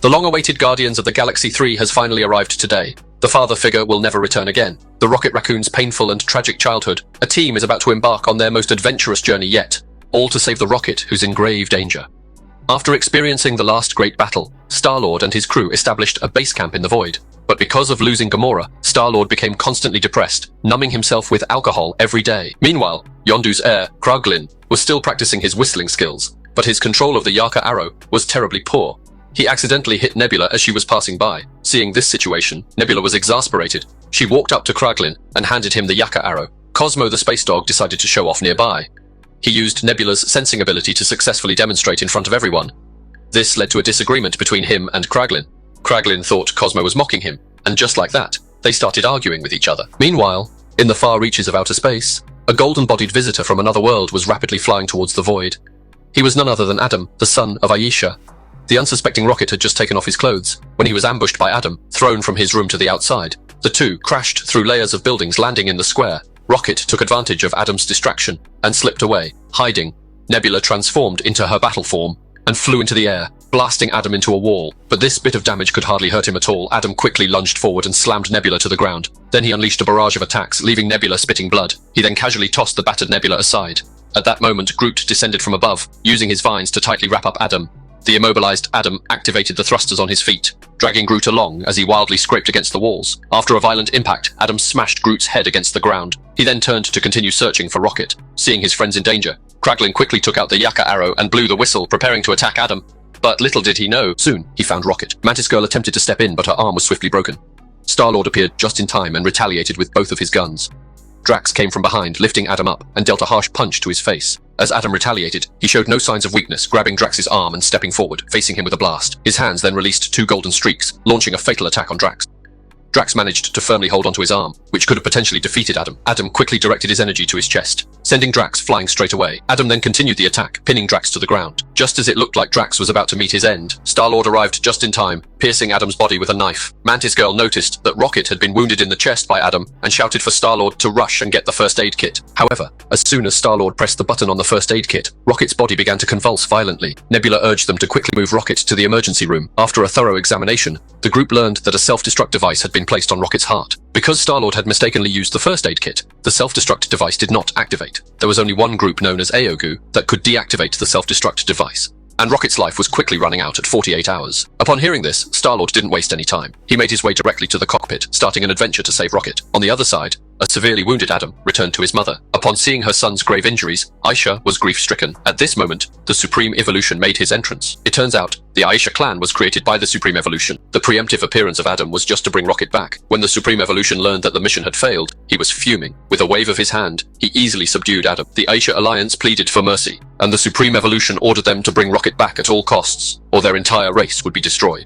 The long-awaited Guardians of the Galaxy 3 has finally arrived today. The father figure will never return again. The Rocket Raccoon's painful and tragic childhood. A team is about to embark on their most adventurous journey yet, all to save the Rocket, who's in grave danger. After experiencing the last great battle, Star-Lord and his crew established a base camp in the void. But because of losing Gamora, Star-Lord became constantly depressed, numbing himself with alcohol every day. Meanwhile, Yondu's heir, Kraglin, was still practicing his whistling skills, but his control of the Yaka arrow was terribly poor. He accidentally hit Nebula as she was passing by. Seeing this situation, Nebula was exasperated. She walked up to Kraglin and handed him the Yaka arrow. Cosmo the space dog decided to show off nearby. He used Nebula's sensing ability to successfully demonstrate in front of everyone. This led to a disagreement between him and Kraglin. Kraglin thought Cosmo was mocking him, and just like that, they started arguing with each other. Meanwhile, in the far reaches of outer space, a golden-bodied visitor from another world was rapidly flying towards the void. He was none other than Adam, the son of Ayesha. The unsuspecting Rocket had just taken off his clothes when he was ambushed by Adam, thrown from his room to the outside. The two crashed through layers of buildings, landing in the square. Rocket took advantage of Adam's distraction and slipped away, hiding. Nebula transformed into her battle form and flew into the air, blasting Adam into a wall. But this bit of damage could hardly hurt him at all. Adam quickly lunged forward and slammed Nebula to the ground. Then he unleashed a barrage of attacks, leaving Nebula spitting blood. He then casually tossed the battered Nebula aside. At that moment, Groot descended from above, using his vines to tightly wrap up Adam. The immobilized Adam activated the thrusters on his feet, dragging Groot along as he wildly scraped against the walls. After a violent impact, Adam smashed Groot's head against the ground. He then turned to continue searching for Rocket. Seeing his friends in danger, Kraglin quickly took out the Yaka arrow and blew the whistle, preparing to attack Adam. But little did he know, soon he found Rocket. Mantis Girl attempted to step in, but her arm was swiftly broken. Star-Lord appeared just in time and retaliated with both of his guns. Drax came from behind, lifting Adam up, and dealt a harsh punch to his face. As Adam retaliated, he showed no signs of weakness, grabbing Drax's arm and stepping forward, facing him with a blast. His hands then released two golden streaks, launching a fatal attack on Drax. Drax managed to firmly hold onto his arm, which could have potentially defeated Adam. Adam quickly directed his energy to his chest, sending Drax flying straight away. Adam then continued the attack, pinning Drax to the ground. Just as it looked like Drax was about to meet his end, Star-Lord arrived just in time, piercing Adam's body with a knife. Mantis Girl noticed that Rocket had been wounded in the chest by Adam and shouted for Star-Lord to rush and get the first aid kit. However, as soon as Star-Lord pressed the button on the first aid kit, Rocket's body began to convulse violently. Nebula urged them to quickly move Rocket to the emergency room. After a thorough examination, the group learned that a self-destruct device had been placed on Rocket's heart. Because Star-Lord had mistakenly used the first aid kit, the self-destruct device did not activate. There was only one group known as Aogu that could deactivate the self-destruct device, and Rocket's life was quickly running out at 48 hours. Upon hearing this, Star-Lord didn't waste any time. He made his way directly to the cockpit, starting an adventure to save Rocket. On the other side, a severely wounded Adam returned to his mother. Upon seeing her son's grave injuries, Ayesha was grief-stricken. At this moment, the Supreme Evolution made his entrance. It turns out, the Ayesha clan was created by the Supreme Evolution. The preemptive appearance of Adam was just to bring Rocket back. When the Supreme Evolution learned that the mission had failed, he was fuming. With a wave of his hand, he easily subdued Adam. The Ayesha Alliance pleaded for mercy, and the Supreme Evolution ordered them to bring Rocket back at all costs, or their entire race would be destroyed.